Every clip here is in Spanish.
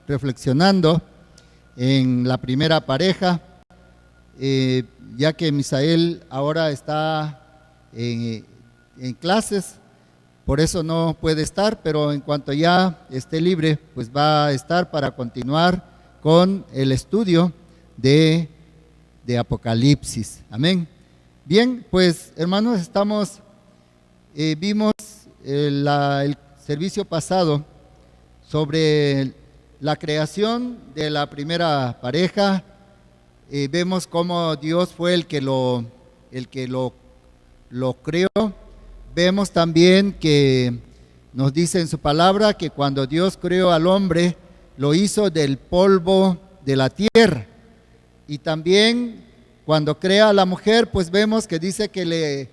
reflexionando en la primera pareja, ya que Misael ahora está en clases, por eso no puede estar, pero en cuanto ya esté libre, pues va a estar para continuar con el estudio de Apocalipsis. Amén. Bien, pues hermanos, vimos el servicio pasado sobre la creación de la primera pareja. Vemos cómo Dios fue el que lo creó. Vemos también que nos dice en su palabra que cuando Dios creó al hombre, lo hizo del polvo de la tierra. Y también cuando crea a la mujer, pues vemos que dice que le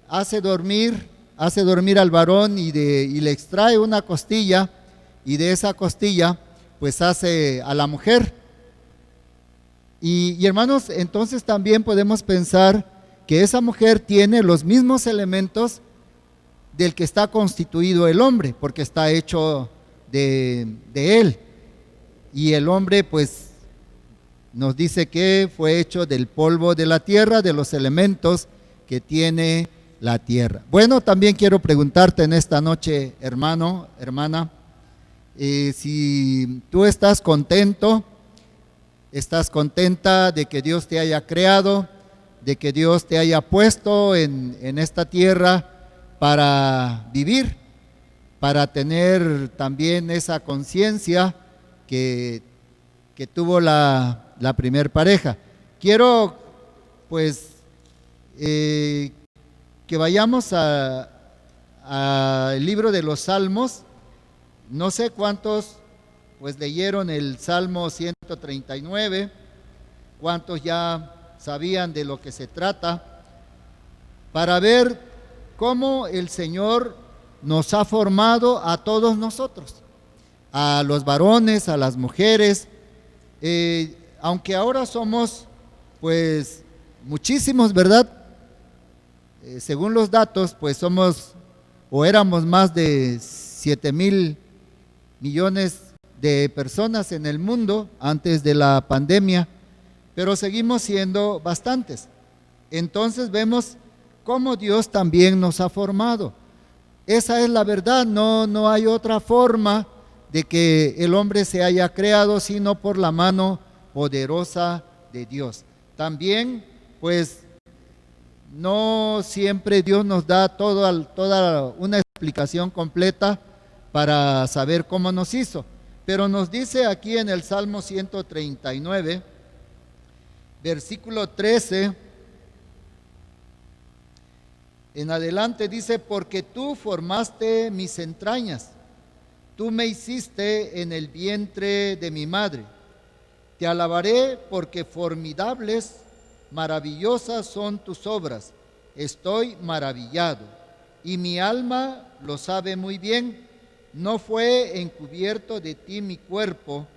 hace dormir al varón y le extrae una costilla, y de esa costilla pues hace a la mujer. Y hermanos, entonces también podemos pensar que esa mujer tiene los mismos elementos del que está constituido el hombre, porque está hecho de él. Y el hombre pues nos dice que fue hecho del polvo de la tierra, de los elementos que tiene la tierra. Bueno, también quiero preguntarte en esta noche, hermano, hermana, si tú estás contento, estás contenta de que Dios te haya creado, de que Dios te haya puesto en esta tierra para vivir, para tener también esa conciencia que tuvo la primer pareja. Quiero pues que vayamos al libro de los Salmos. No sé cuántos pues leyeron el Salmo 139, cuántos ya sabían de lo que se trata, para ver cómo el Señor nos ha formado a todos nosotros, a los varones, a las mujeres, aunque ahora somos pues muchísimos, ¿verdad? Según los datos, pues somos o éramos más de 7,000 millones de personas en el mundo antes de la pandemia, pero seguimos siendo bastantes. Entonces vemos cómo Dios también nos ha formado. Esa es la verdad, no hay otra forma de que el hombre se haya creado sino por la mano poderosa de Dios. También pues no siempre Dios nos da toda una explicación completa para saber cómo nos hizo, pero nos dice aquí en el Salmo 139, versículo 13 en adelante, dice: porque tú formaste mis entrañas, tú me hiciste en el vientre de mi madre. Te alabaré porque formidables, maravillosas son tus obras. Estoy maravillado, y mi alma lo sabe muy bien. No fue encubierto de ti mi cuerpo,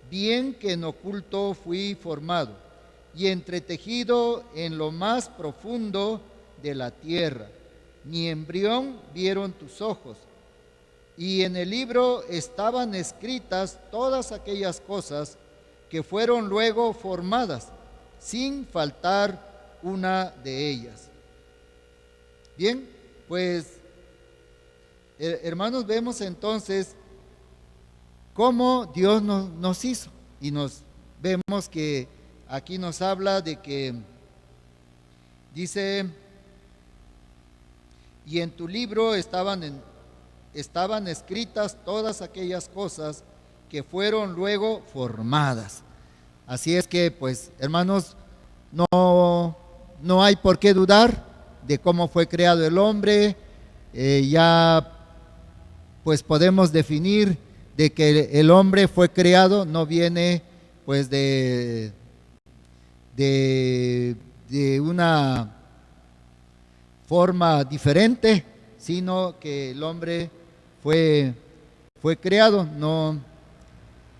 bien que en oculto fui formado, y entretejido en lo más profundo de la tierra. Mi embrión vieron tus ojos, y en el libro estaban escritas todas aquellas cosas que fueron luego formadas, sin faltar una de ellas. Bien, pues hermanos, vemos entonces cómo Dios nos hizo, y vemos que aquí nos habla de que dice: y en tu libro estaban escritas todas aquellas cosas que fueron luego formadas. Así es que pues hermanos, no hay por qué dudar de cómo fue creado el hombre. Ya pues podemos definir de que el hombre fue creado, no viene pues de una forma diferente, sino que el hombre fue creado.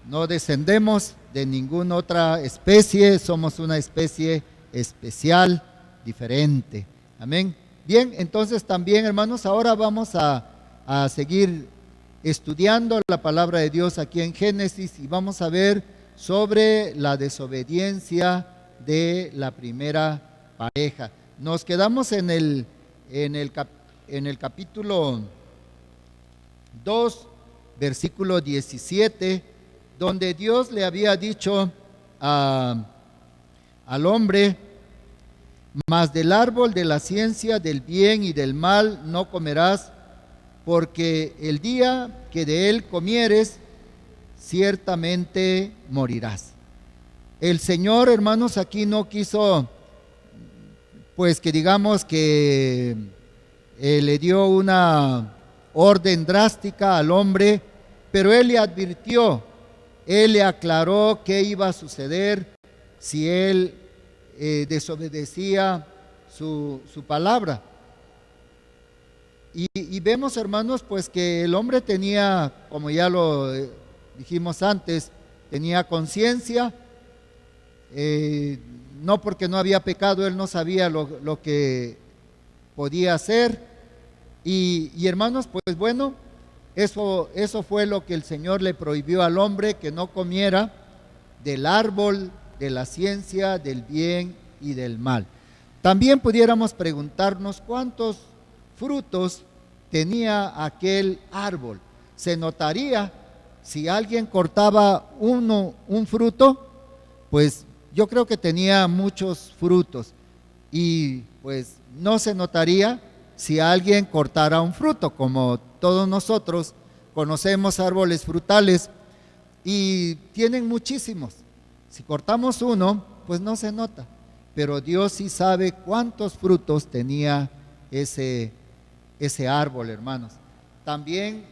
No descendemos de ninguna otra especie, somos una especie especial, diferente. Amén. Bien, entonces también, hermanos, ahora vamos a seguir estudiando la palabra de Dios aquí en Génesis y vamos a ver sobre la desobediencia de la primera pareja. Nos quedamos en el capítulo 2, versículo 17, donde Dios le había dicho al hombre: mas del árbol de la ciencia del bien y del mal no comerás, porque el día que de él comieres, ciertamente morirás. El Señor, hermanos, aquí no quiso, pues que digamos que le dio una orden drástica al hombre, pero Él le advirtió, Él le aclaró qué iba a suceder si él desobedecía su palabra. Y vemos, hermanos, pues que el hombre tenía, como ya lo dijimos antes, tenía conciencia. No porque no había pecado, él no sabía lo que podía hacer. Y hermanos, pues bueno, eso fue lo que el Señor le prohibió al hombre, que no comiera del árbol de la ciencia del bien y del mal. También pudiéramos preguntarnos cuántos frutos tenía aquel árbol. Se notaría si alguien cortaba un fruto, pues yo creo que tenía muchos frutos, y pues no se notaría si alguien cortara un fruto. Como todos nosotros conocemos árboles frutales y tienen muchísimos. Si cortamos uno, pues no se nota, pero Dios sí sabe cuántos frutos tenía ese árbol, hermanos. También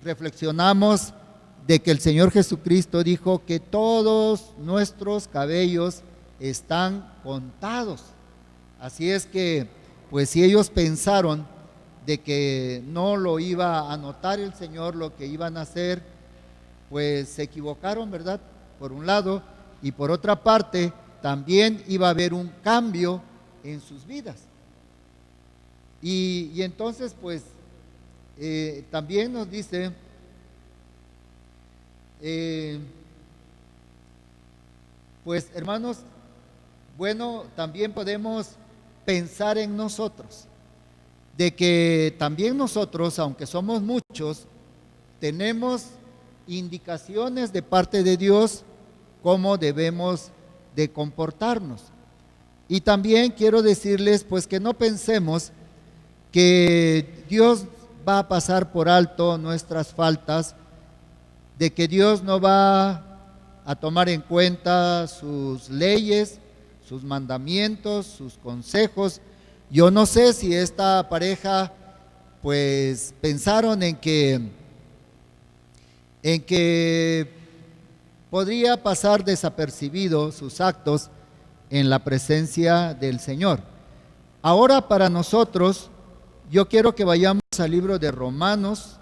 reflexionamos de que el Señor Jesucristo dijo que todos nuestros cabellos están contados. Así es que, pues si ellos pensaron de que no lo iba a notar el Señor lo que iban a hacer, pues se equivocaron, ¿verdad? Por un lado, y por otra parte, también iba a haber un cambio en sus vidas. Y entonces, pues, también nos dice, pues, hermanos, bueno, también podemos pensar en nosotros, de que también nosotros, aunque somos muchos, tenemos indicaciones de parte de Dios cómo debemos de comportarnos. Y también quiero decirles, pues, que no pensemos que Dios va a pasar por alto nuestras faltas, de que Dios no va a tomar en cuenta sus leyes, sus mandamientos, sus consejos. Yo no sé si esta pareja pues pensaron en que podría pasar desapercibido sus actos en la presencia del Señor. Ahora, para nosotros, yo quiero que vayamos al libro de Romanos,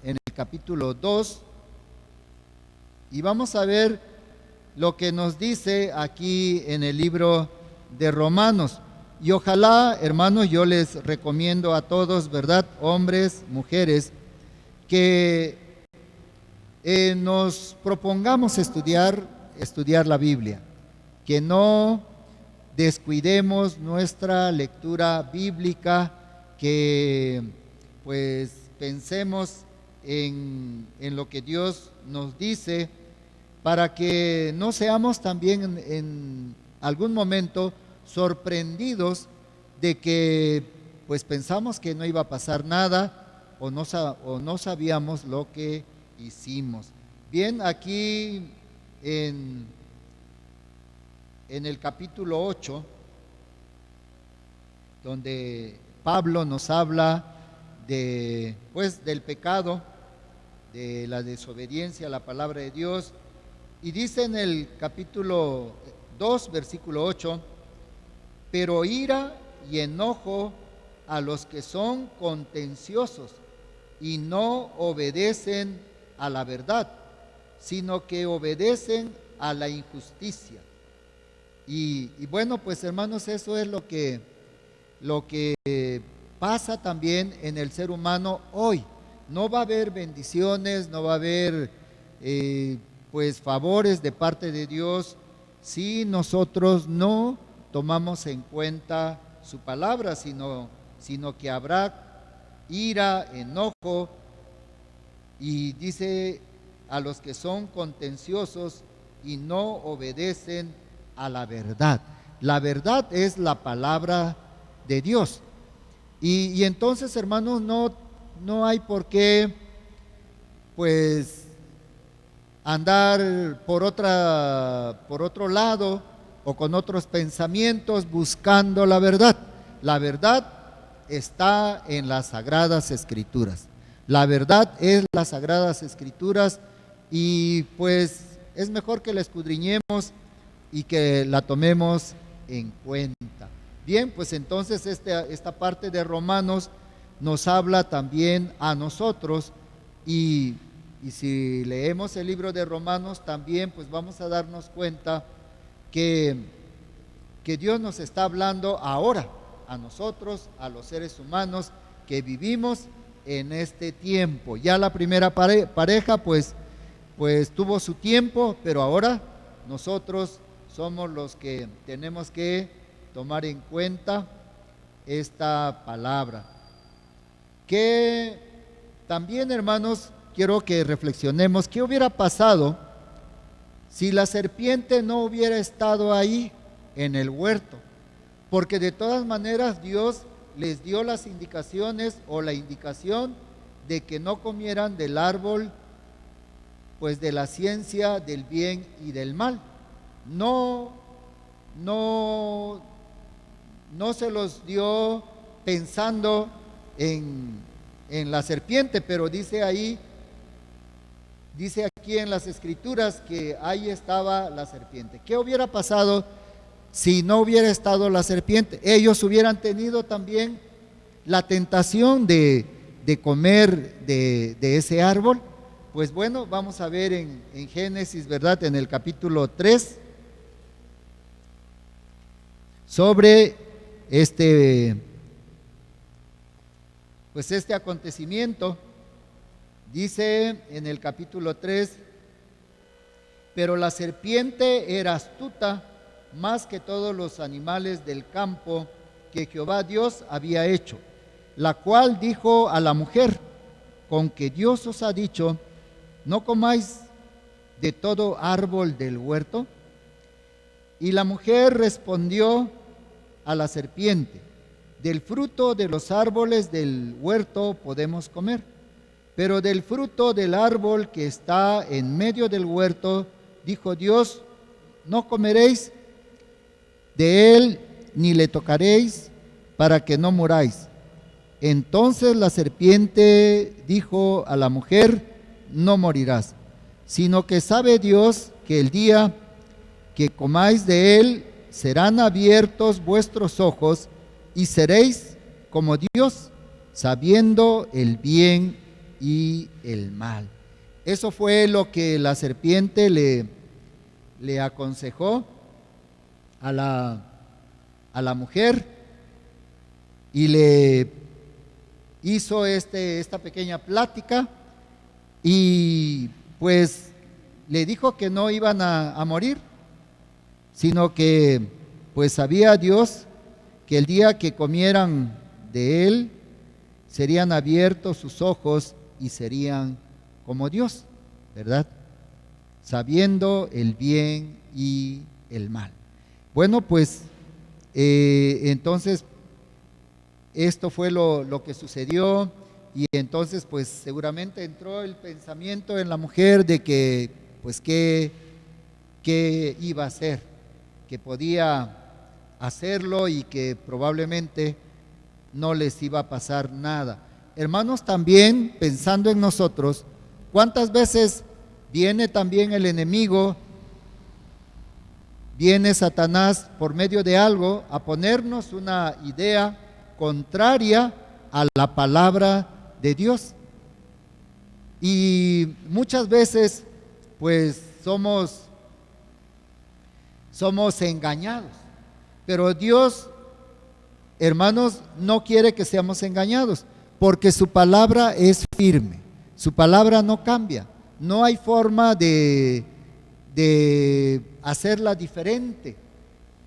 en el capítulo 2, y vamos a ver lo que nos dice aquí en el libro de Romanos. Y ojalá, hermanos, yo les recomiendo a todos, ¿verdad?, hombres, mujeres, que nos propongamos estudiar la Biblia, que no descuidemos nuestra lectura bíblica, que pues pensemos en lo que Dios nos dice, para que no seamos también en algún momento sorprendidos de que pues pensamos que no iba a pasar nada, o no sabíamos lo que hicimos. Bien, aquí en el capítulo 8, donde Pablo nos habla del pecado, de la desobediencia a la palabra de Dios, y dice en el capítulo 2, versículo 8: pero ira y enojo a los que son contenciosos y no obedecen a la verdad, sino que obedecen a la injusticia. Y bueno, pues hermanos, eso es lo que pasa también en el ser humano hoy. no va a haber bendiciones, no va a haber pues favores de parte de Dios si nosotros no tomamos en cuenta su palabra, sino que habrá ira, enojo, y dice a los que son contenciosos y no obedecen a la verdad. La verdad es la palabra de Dios. Y entonces, hermanos, no hay por qué pues andar por otro lado o con otros pensamientos buscando la verdad. La verdad está en las Sagradas Escrituras. La verdad es las Sagradas Escrituras, y pues es mejor que la escudriñemos y que la tomemos en cuenta. Bien, pues entonces esta parte de Romanos nos habla también a nosotros, y si leemos el libro de Romanos también pues vamos a darnos cuenta que Dios nos está hablando ahora a nosotros, a los seres humanos que vivimos en este tiempo. Ya la primera pareja pues tuvo su tiempo, pero ahora nosotros somos los que tenemos que tomar en cuenta esta palabra. Que también, hermanos, quiero que reflexionemos, ¿qué hubiera pasado si la serpiente no hubiera estado ahí en el huerto? Porque de todas maneras Dios les dio las indicaciones o la indicación de que no comieran del árbol pues de la ciencia del bien y del mal. No se los dio pensando en la serpiente, pero dice aquí en las Escrituras que ahí estaba la serpiente. ¿Qué hubiera pasado si no hubiera estado la serpiente? Ellos hubieran tenido también la tentación de comer de ese árbol. Pues bueno, vamos a ver en Génesis, ¿verdad? En el capítulo 3, sobre este acontecimiento. Dice en el capítulo 3, pero la serpiente era astuta más que todos los animales del campo que Jehová Dios había hecho, la cual dijo a la mujer, con que Dios os ha dicho, no comáis de todo árbol del huerto. Y la mujer respondió a la serpiente, del fruto de los árboles del huerto podemos comer, pero del fruto del árbol que está en medio del huerto, dijo Dios, no comeréis de él, ni le tocaréis, para que no muráis. Entonces la serpiente dijo a la mujer, no morirás, sino que sabe Dios que el día que comáis de él, serán abiertos vuestros ojos, y seréis como Dios, sabiendo el bien y el mal. Eso fue lo que la serpiente le aconsejó a la mujer, y le hizo esta pequeña plática, y pues le dijo que no iban a morir, sino que pues sabía Dios que el día que comieran de él, serían abiertos sus ojos y serían como Dios, ¿verdad? Sabiendo el bien y el mal. Bueno, pues entonces esto fue lo que sucedió, y entonces pues seguramente entró el pensamiento en la mujer de que pues qué iba a hacer, que podía hacerlo y que probablemente no les iba a pasar nada. Hermanos, también pensando en nosotros, ¿cuántas veces viene también el enemigo, viene Satanás por medio de algo a ponernos una idea contraria a la palabra de Dios? Y muchas veces pues somos engañados, pero Dios, hermanos, no quiere que seamos engañados, porque su palabra es firme, su palabra no cambia, no hay forma de hacerla diferente.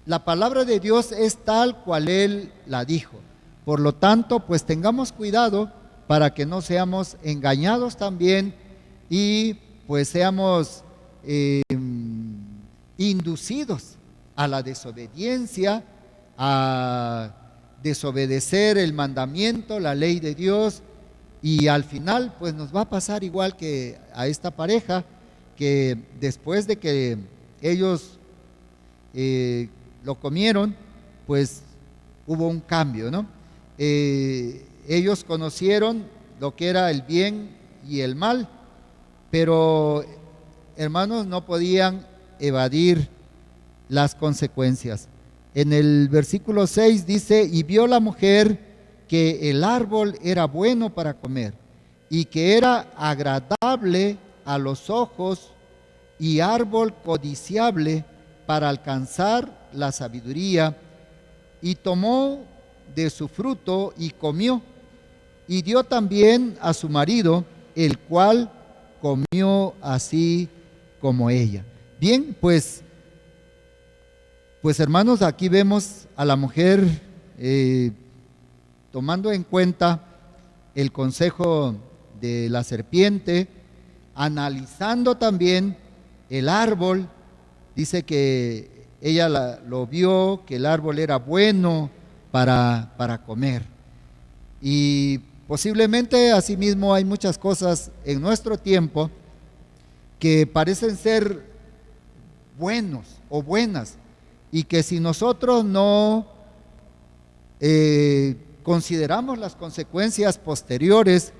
La palabra de Dios es tal cual Él la dijo. Por lo tanto, pues tengamos cuidado para que no seamos engañados también y pues seamos inducidos a la desobediencia, a desobedecer el mandamiento, la ley de Dios, y al final pues nos va a pasar igual que a esta pareja, que después de que ellos lo comieron, pues hubo un cambio, ¿no? Ellos conocieron lo que era el bien y el mal, pero hermanos, no podían evadir las consecuencias. En el versículo 6 dice: y vio la mujer que el árbol era bueno para comer y que era agradable a los ojos y árbol codiciable para alcanzar la sabiduría, y tomó de su fruto y comió, y dio también a su marido, el cual comió así como ella. Bien, pues hermanos, aquí vemos a la mujer tomando en cuenta el consejo de la serpiente, analizando también el árbol. Dice que ella lo vio, que el árbol era bueno para comer. Y posiblemente asimismo hay muchas cosas en nuestro tiempo que parecen ser buenos o buenas, y que si nosotros no consideramos las consecuencias posteriores,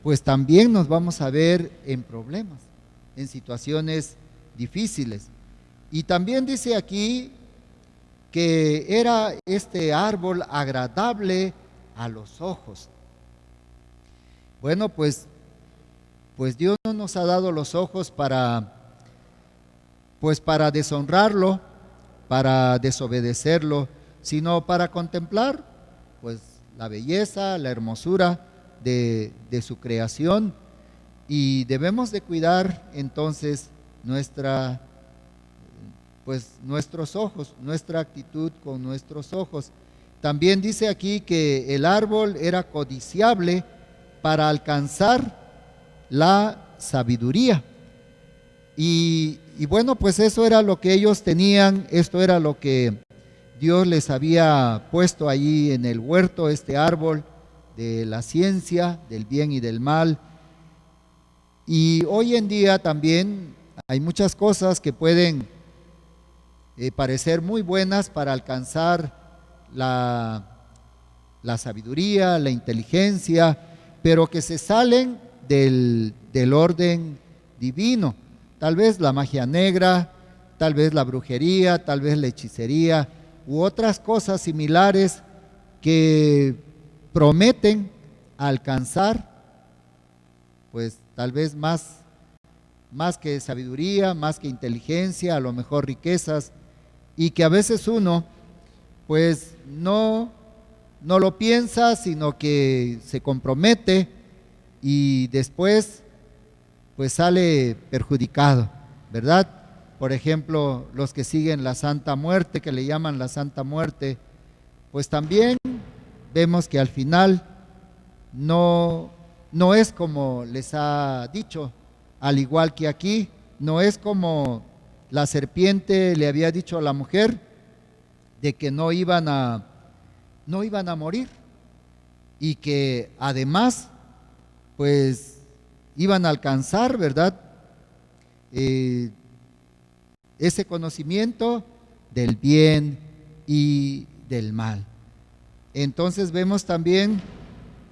pues también nos vamos a ver en problemas, en situaciones difíciles. Y también dice aquí que era este árbol agradable a los ojos. Bueno, pues Dios no nos ha dado los ojos para deshonrarlo, para desobedecerlo, sino para contemplar pues la belleza, la hermosura de su creación, y debemos de cuidar entonces nuestros ojos, nuestra actitud con nuestros ojos. También dice aquí que el árbol era codiciable para alcanzar la sabiduría. Y bueno, pues eso era lo que ellos tenían, esto era lo que Dios les había puesto allí en el huerto, este árbol de la ciencia, del bien y del mal. Y hoy en día también hay muchas cosas que pueden parecer muy buenas para alcanzar la sabiduría, la inteligencia, pero que se salen del orden divino. Tal vez la magia negra, tal vez la brujería, tal vez la hechicería u otras cosas similares que prometen alcanzar pues tal vez más que sabiduría, más que inteligencia, a lo mejor riquezas, y que a veces uno pues no lo piensa, sino que se compromete y después pues sale perjudicado, ¿verdad? Por ejemplo, los que siguen la Santa Muerte, que le llaman la Santa Muerte, pues también vemos que al final no es como les ha dicho, al igual que aquí, no es como la serpiente le había dicho a la mujer de que no iban a morir, y que además pues iban a alcanzar, ¿verdad? Ese conocimiento del bien y del mal. Entonces vemos también,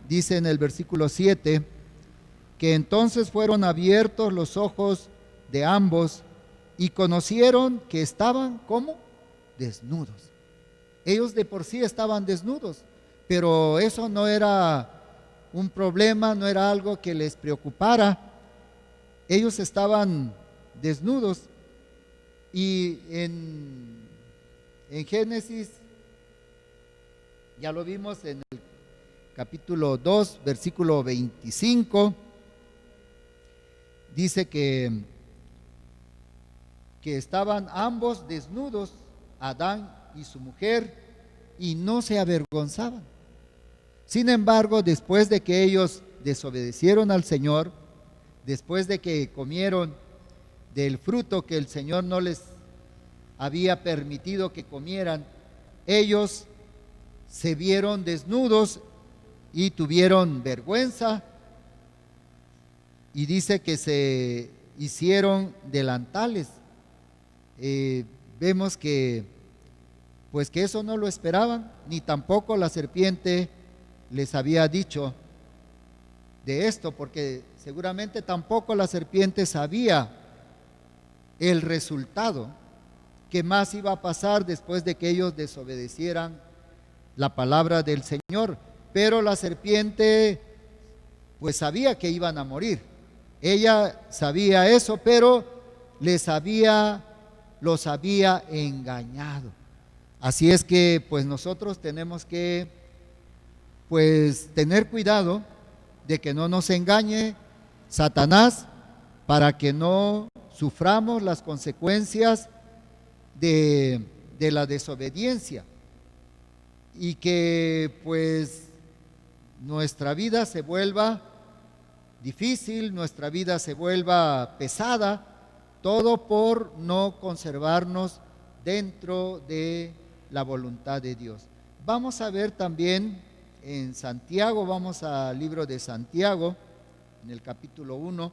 dice en el versículo 7, que entonces fueron abiertos los ojos de ambos y conocieron que estaban como desnudos. Ellos de por sí estaban desnudos, pero eso no era un problema, no era algo que les preocupara. Ellos estaban desnudos, y en Génesis, ya lo vimos en el capítulo 2, versículo 25, dice que estaban ambos desnudos, Adán y su mujer, y no se avergonzaban. Sin embargo, después de que ellos desobedecieron al Señor, después de que comieron del fruto que el Señor no les había permitido que comieran, ellos se vieron desnudos y tuvieron vergüenza, y dice que se hicieron delantales. Vemos que pues que eso no lo esperaban, ni tampoco la serpiente les había dicho de esto, porque seguramente tampoco la serpiente sabía el resultado que más iba a pasar después de que ellos desobedecieran la palabra del Señor. Pero la serpiente pues sabía que iban a morir. Ella sabía eso, pero los había engañado. Así es que pues nosotros tenemos que pues tener cuidado de que no nos engañe Satanás, para que no suframos las consecuencias de la desobediencia, y que pues nuestra vida se vuelva difícil, nuestra vida se vuelva pesada, todo por no conservarnos dentro de la voluntad de Dios. Vamos a ver también en Santiago, vamos al libro de Santiago, en el capítulo 1.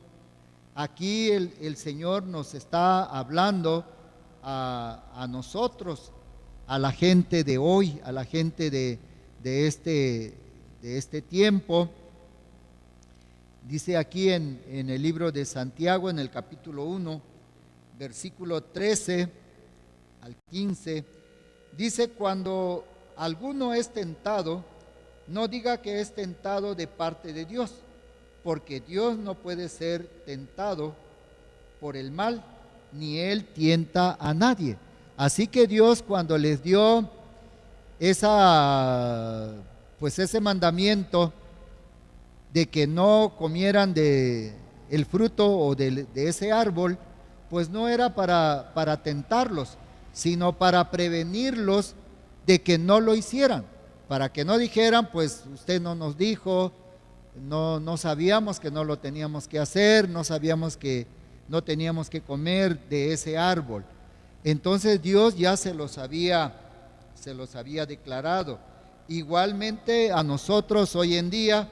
Aquí el Señor nos está hablando a nosotros, a la gente de hoy, a la gente de este tiempo. Dice aquí en el libro de Santiago, en el capítulo 1, versículo 13 al 15, dice: cuando alguno es tentado, no diga que es tentado de parte de Dios, porque Dios no puede ser tentado por el mal, ni Él tienta a nadie. Así que Dios, cuando les dio ese mandamiento de que no comieran de el fruto o de ese árbol, pues no era para tentarlos, sino para prevenirlos de que no lo hicieran, para que no dijeran: pues usted no nos dijo, no sabíamos que no lo teníamos que hacer, no sabíamos que no teníamos que comer de ese árbol. Entonces Dios ya se los había declarado. Igualmente a nosotros hoy en día,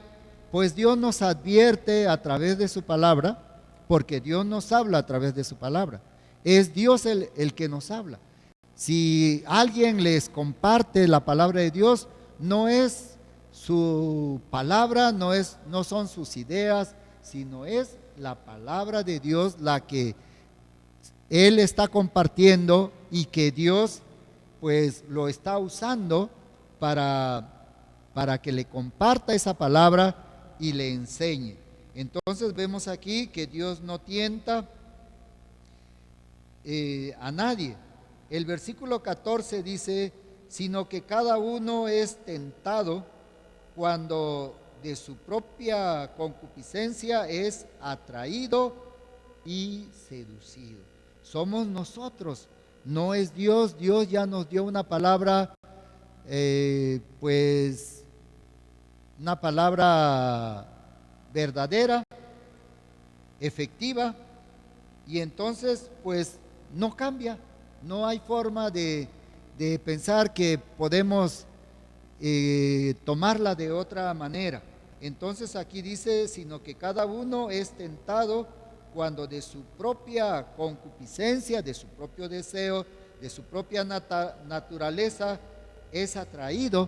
pues Dios nos advierte a través de su palabra, porque Dios nos habla a través de su palabra. Es Dios el que nos habla. Si alguien les comparte la palabra de Dios, no es su palabra, no son sus ideas, sino es la palabra de Dios la que Él está compartiendo, y que Dios pues lo está usando para que le comparta esa palabra y le enseñe. Entonces vemos aquí que Dios no tienta a nadie. El versículo 14 dice: sino que cada uno es tentado cuando de su propia concupiscencia es atraído y seducido. Somos nosotros, no es Dios. Dios ya nos dio una palabra, una palabra verdadera, efectiva, y entonces pues no cambia. No hay forma de pensar que podemos tomarla de otra manera. Entonces aquí dice: sino que cada uno es tentado cuando de su propia concupiscencia, de su propio deseo, de su propia naturaleza es atraído,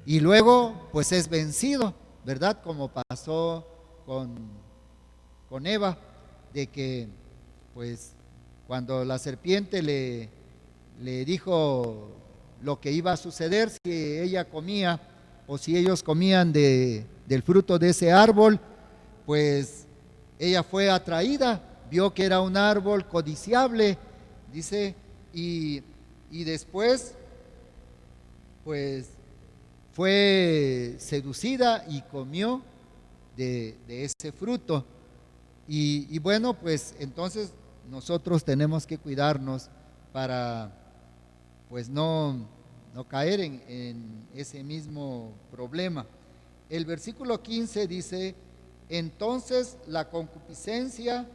y luego pues es vencido, ¿verdad? Como pasó con Eva, de que pues cuando la serpiente le dijo lo que iba a suceder si ella comía, o si ellos comían del fruto de ese árbol, pues ella fue atraída, vio que era un árbol codiciable, dice, y después pues fue seducida y comió de ese fruto. Y bueno, pues entonces nosotros tenemos que cuidarnos para pues no caer en ese mismo problema. El versículo 15 dice: entonces la concupiscencia,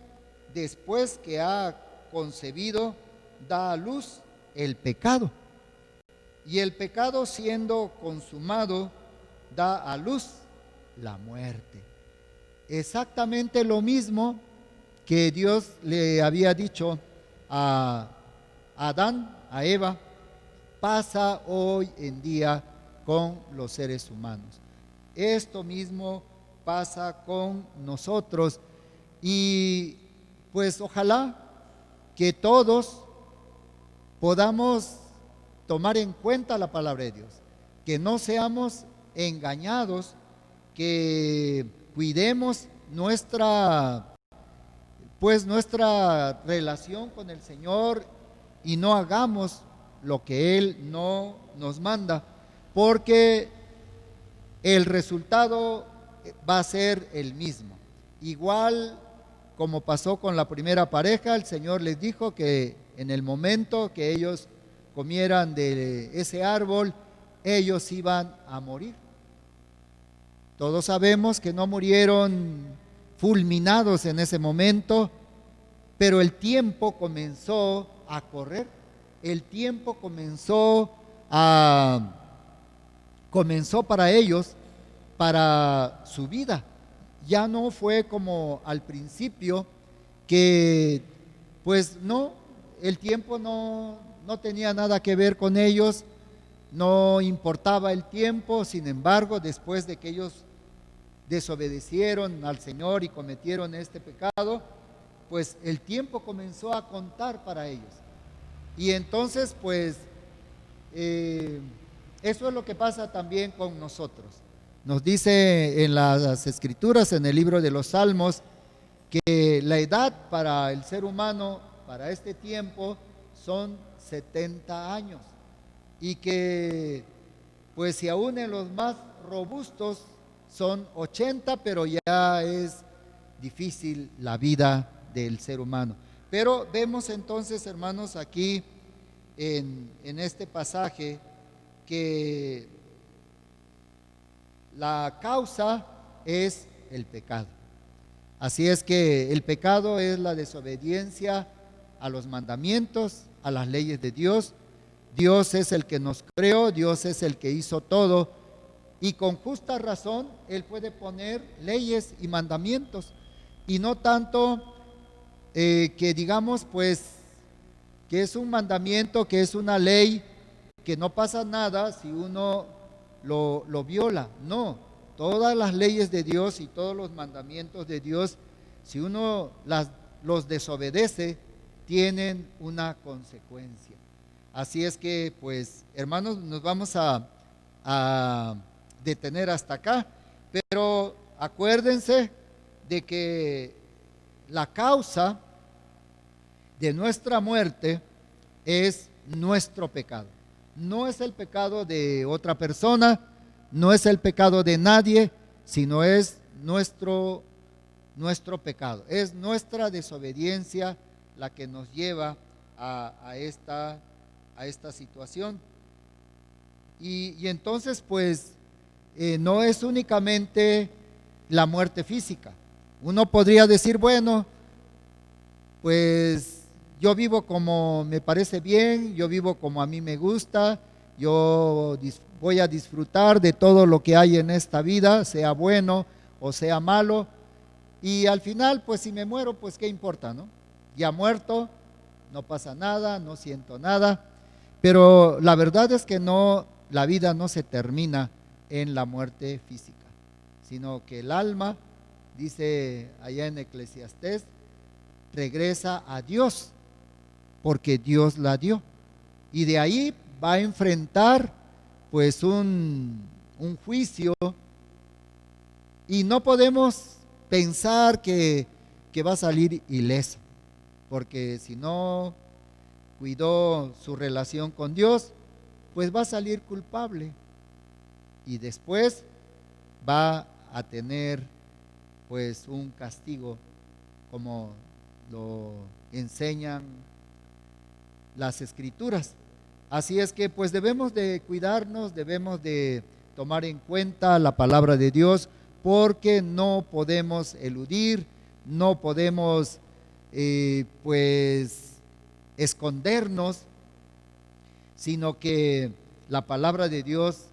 después que ha concebido, da a luz el pecado. Y el pecado, siendo consumado, da a luz la muerte. Exactamente lo mismo que Dios le había dicho a Adán, a Eva, pasa hoy en día con los seres humanos. Esto mismo pasa con nosotros, y pues ojalá que todos podamos tomar en cuenta la palabra de Dios, que no seamos engañados, que cuidemos nuestra relación con el Señor y no hagamos lo que Él no nos manda, porque el resultado va a ser el mismo. Igual como pasó con la primera pareja, el Señor les dijo que en el momento que ellos comieran de ese árbol, ellos iban a morir. Todos sabemos que no murieron fulminados en ese momento, pero el tiempo comenzó a correr. El tiempo comenzó para ellos, para su vida. Ya no fue como al principio, que pues no, el tiempo no tenía nada que ver con ellos, no importaba el tiempo. Sin embargo, después de que ellos desobedecieron al Señor y cometieron este pecado, pues el tiempo comenzó a contar para ellos. Y entonces pues eso es lo que pasa también con nosotros. Nos dice en las Escrituras, en el libro de los Salmos, que la edad para el ser humano, para este tiempo, son 70 años. Y que pues si aún en los más robustos son 80, pero ya es difícil la vida del ser humano. Pero vemos entonces, hermanos, aquí en este pasaje, que la causa es el pecado. Así es que el pecado es la desobediencia a los mandamientos, a las leyes de Dios. Dios es el que nos creó, Dios es el que hizo todo, y con justa razón Él puede poner leyes y mandamientos, y no tanto que digamos pues que es un mandamiento, que es una ley, que no pasa nada si uno lo viola. No, todas las leyes de Dios y todos los mandamientos de Dios, si uno los desobedece, tienen una consecuencia. Así es que pues, hermanos, nos vamos a detener hasta acá, pero acuérdense de que la causa de nuestra muerte es nuestro pecado. No es el pecado de otra persona, no es el pecado de nadie, sino es nuestro pecado. Es nuestra desobediencia la que nos lleva a esta situación. Y entonces pues no es únicamente la muerte física. Uno podría decir, bueno, pues yo vivo como me parece bien, yo vivo como a mí me gusta, yo voy a disfrutar de todo lo que hay en esta vida, sea bueno o sea malo, y al final pues si me muero, pues qué importa, ¿no? Ya muerto, no pasa nada, no siento nada. Pero la verdad es que no, la vida no se termina en la muerte física, sino que el alma, dice allá en Eclesiastés, regresa a Dios, porque Dios la dio. Y de ahí va a enfrentar pues un juicio, y no podemos pensar que va a salir ileso, porque si no cuidó su relación con Dios, pues va a salir culpable. y después va a tener pues un castigo, como lo enseñan las escrituras. Así es que pues debemos de cuidarnos, debemos de tomar en cuenta la palabra de Dios, porque no podemos eludir, no podemos pues escondernos, sino que la palabra de Dios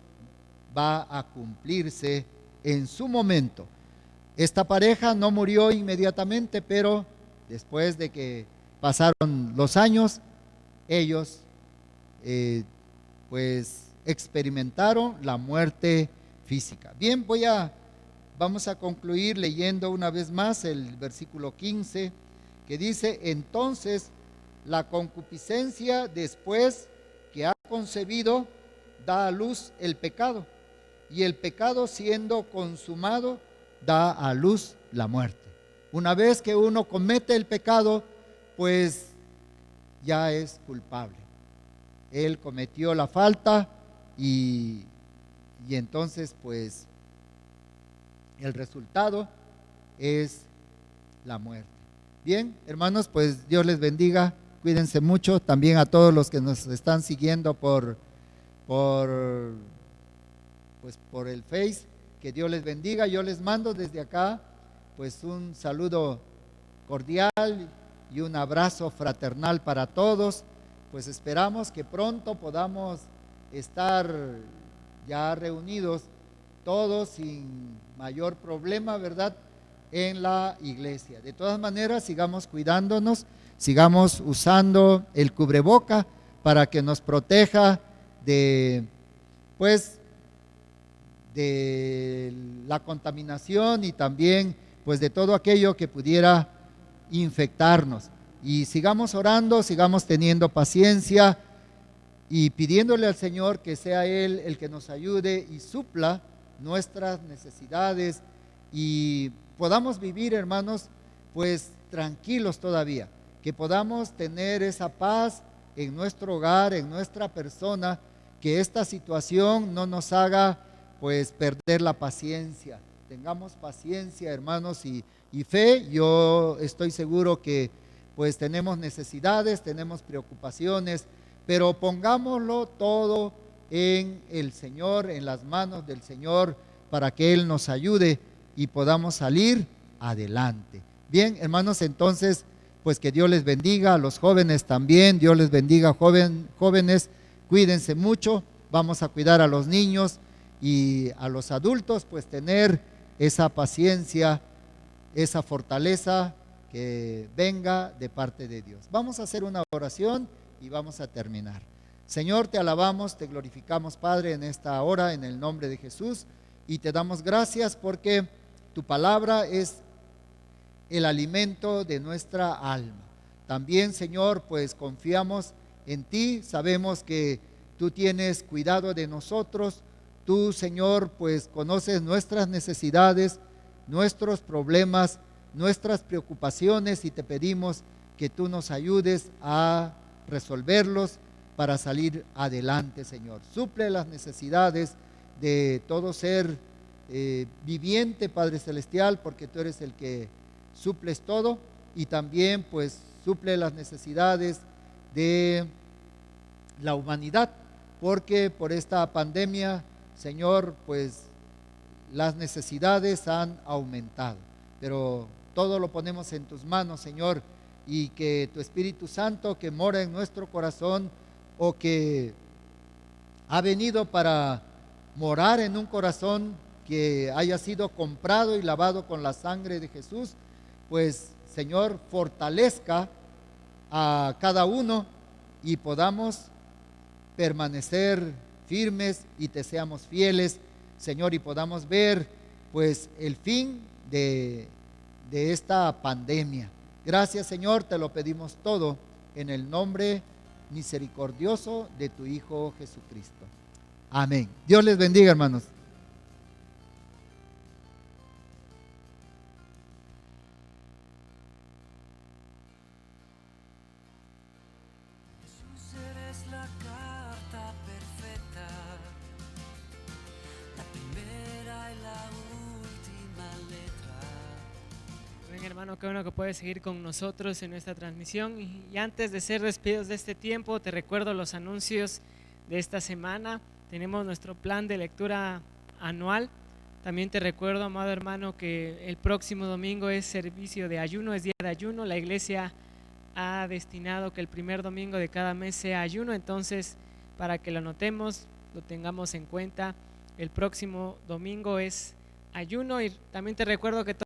va a cumplirse en su momento. Esta pareja no murió inmediatamente, pero después de que pasaron los años, ellos pues experimentaron la muerte física. Bien, vamos a concluir leyendo una vez más el versículo 15, que dice: entonces la concupiscencia, después que ha concebido, da a luz el pecado, y el pecado, siendo consumado, da a luz la muerte. Una vez que uno comete el pecado, pues ya es culpable. Él cometió la falta y entonces pues el resultado es la muerte. Bien, hermanos, pues Dios les bendiga, cuídense mucho. También a todos los que nos están siguiendo por el Face, que Dios les bendiga. Yo les mando desde acá pues un saludo cordial y un abrazo fraternal para todos. Pues esperamos que pronto podamos estar ya reunidos todos sin mayor problema, ¿verdad?, en la iglesia. De todas maneras, sigamos cuidándonos, sigamos usando el cubreboca para que nos proteja de la contaminación y también pues de todo aquello que pudiera infectarnos. Y sigamos orando, sigamos teniendo paciencia y pidiéndole al Señor que sea Él el que nos ayude y supla nuestras necesidades y podamos vivir, hermanos, pues tranquilos todavía, que podamos tener esa paz en nuestro hogar, en nuestra persona, que esta situación no nos haga pues perder la paciencia. Tengamos paciencia, hermanos, y fe. Yo estoy seguro que pues tenemos necesidades, tenemos preocupaciones, pero pongámoslo todo en el Señor, en las manos del Señor, para que Él nos ayude y podamos salir adelante. Bien, hermanos, entonces, pues que Dios les bendiga, a los jóvenes también, Dios les bendiga, jóvenes, cuídense mucho, vamos a cuidar a los niños y a los adultos, pues tener esa paciencia, esa fortaleza que venga de parte de Dios. Vamos a hacer una oración y vamos a terminar. Señor, te alabamos, te glorificamos, Padre, en esta hora, en el nombre de Jesús, y te damos gracias porque tu palabra es el alimento de nuestra alma. También, Señor, pues confiamos en ti, sabemos que tú tienes cuidado de nosotros. Tú, Señor, pues conoces nuestras necesidades, nuestros problemas, nuestras preocupaciones, y te pedimos que tú nos ayudes a resolverlos para salir adelante, Señor. Suple las necesidades de todo ser viviente, Padre Celestial, porque tú eres el que suples todo, y también pues suple las necesidades de la humanidad, porque por esta pandemia, Señor, pues las necesidades han aumentado, pero todo lo ponemos en tus manos, Señor, y que tu Espíritu Santo, que mora en nuestro corazón, o que ha venido para morar en un corazón que haya sido comprado y lavado con la sangre de Jesús, pues, Señor, fortalezca a cada uno y podamos permanecer firmes y te seamos fieles, Señor, y podamos ver pues el fin de esta pandemia. Gracias, Señor, te lo pedimos todo en el nombre misericordioso de tu Hijo Jesucristo. Amén. Dios les bendiga, hermanos. Jesús, eres la carta perfecta, la hermano, qué bueno que puedes seguir con nosotros en esta transmisión. Y antes de ser despedidos de este tiempo, te recuerdo los anuncios de esta semana. Tenemos nuestro plan de lectura anual. También te recuerdo, amado hermano, que el próximo domingo es servicio de ayuno, es día de ayuno. La iglesia ha destinado que el primer domingo de cada mes sea ayuno, entonces para que lo notemos, lo tengamos en cuenta, el próximo domingo es ayuno. Y también te recuerdo que